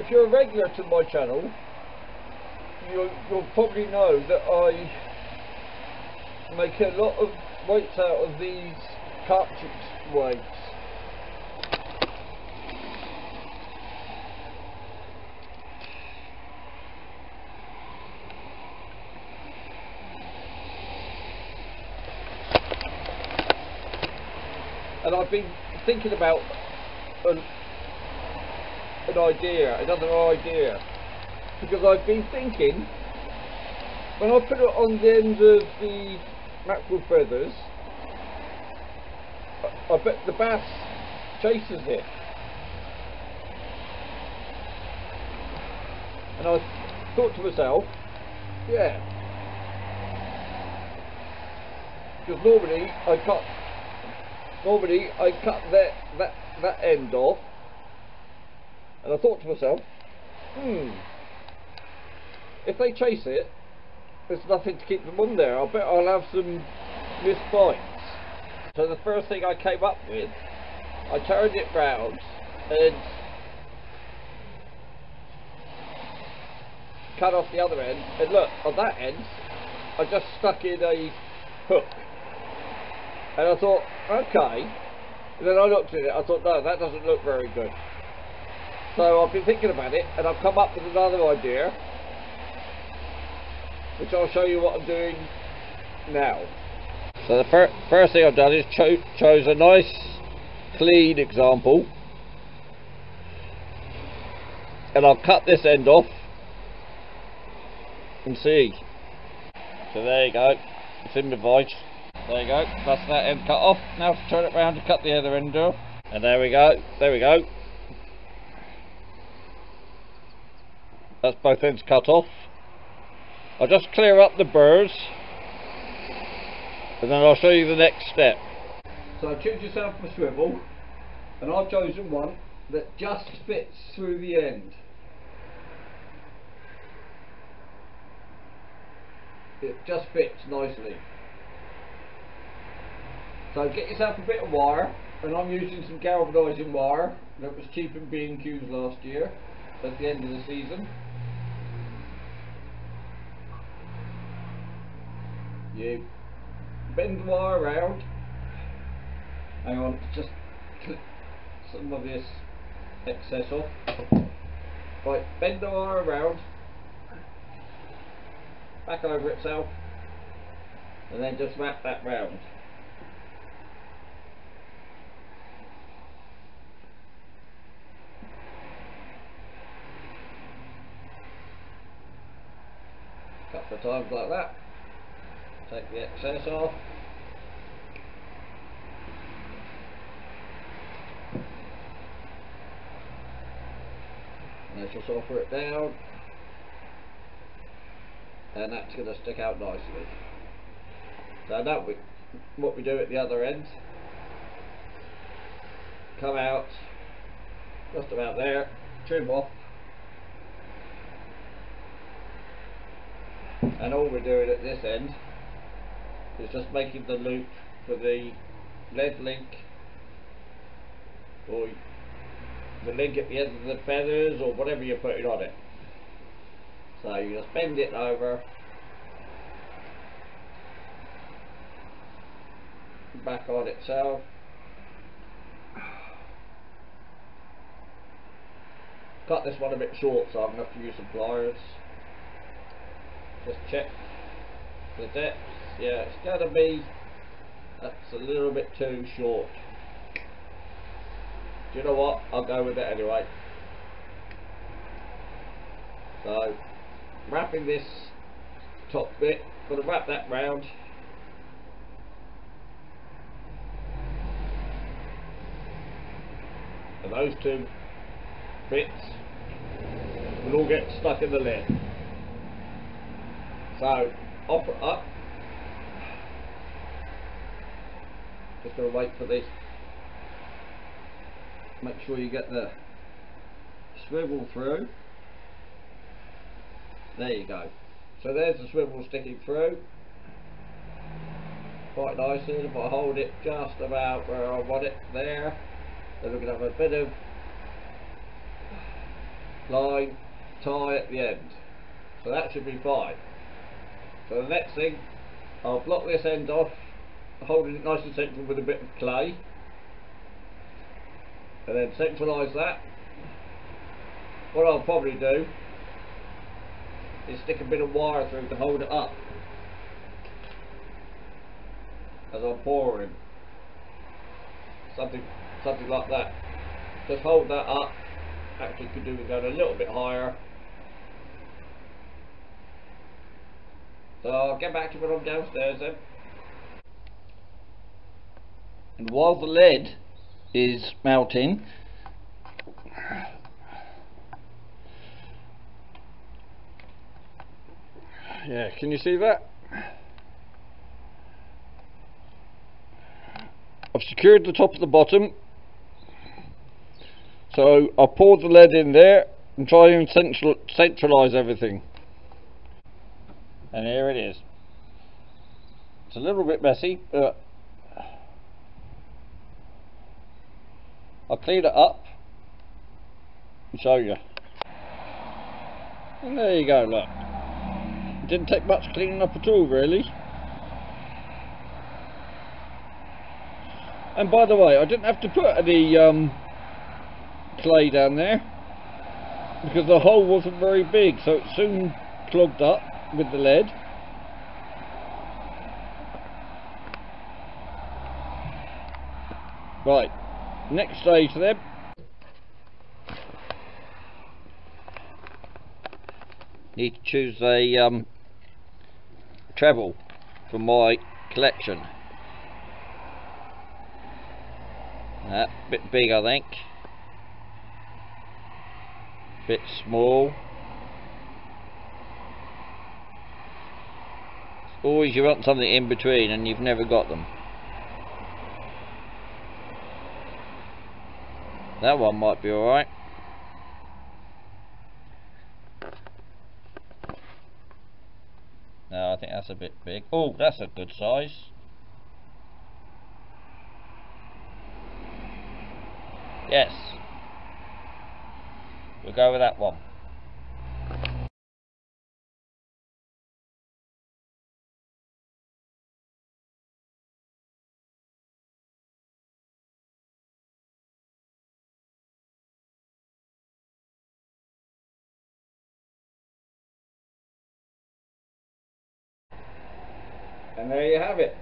if you're a regular to my channel, you'll probably know that I make a lot of weights out of these cartridge weights. And I've been thinking about another idea, because I've been thinking, when I put it on the end of the mackerel feathers, I bet the bass chases it. And I thought to myself, yeah, because normally I cut that end off, and I thought to myself, if they chase it, there's nothing to keep them on there. I bet I'll have some missed bites. So the first thing I came up with, I turned it round and cut off the other end, and look, on that end I just stuck in a hook. And I thought, okay. And then I looked at it, I thought, no, that doesn't look very good. So I've been thinking about it, and I've come up with another idea, which I'll show you what I'm doing now. So the first thing I've done is chose a nice, clean example. And I'll cut this end off. And see. So there you go. It's in my vise. There you go, that's that end cut off. Now to turn it round to cut the other end off. And there we go, that's both ends cut off. I'll just clear up the burrs, and then I'll show you the next step. So choose yourself a swivel, and I've chosen one that just fits through the end. It just fits nicely. So get yourself a bit of wire, and I'm using some galvanising wire that was cheap in B&Q's last year at the end of the season. You bend the wire around. Hang on, just clip some of this excess off. Right, bend the wire around, back over itself, and then just wrap that round. Couple of times like that. Take the excess off. And just offer it down. And that's going to stick out nicely. So now what we do at the other end. Come out just about there, trim off. And all we're doing at this end is just making the loop for the lead link, or the link at the end of the feathers, or whatever you're putting on it. So you just bend it over, back on itself. Cut this one a bit short, so I'm going to have to use some pliers. Just check the depth. Yeah, it's going to be, that's a little bit too short. Do you know what? I'll go with it anyway. So, wrapping this top bit, going to wrap that round. And those two bits will all get stuck in the lid. So, offer it up. Just going to wait for this. Make sure you get the swivel through. There you go. So there's the swivel sticking through. Quite nicely. If I hold it just about where I want it, there, then we're going to have a bit of line tie at the end. So that should be fine. So the next thing, I'll block this end off, holding it nice and central with a bit of clay, and then centralise that. What I'll probably do is stick a bit of wire through to hold it up as I'm pouring. Something like that. Just hold that up. Actually could do with going a little bit higher. So I'll get back to when I'm downstairs then. And while the lead is melting, yeah, can you see that? I've secured the top of the bottom, so I'll pour the lead in there and try and centralise everything. And here it is. It's a little bit messy, but I'll clean it up and show you. And there you go, look. It didn't take much cleaning up at all, really. And by the way, I didn't have to put any clay down there because the hole wasn't very big, so it soon clogged up with the lead. Right, next stage then. Need to choose a treble from my collection. Bit big, I think. Bit small. Always you want something in between and you've never got them. That one might be alright. No, I think that's a bit big. Oh, that's a good size. Yes. We'll go with that one. And there you have it.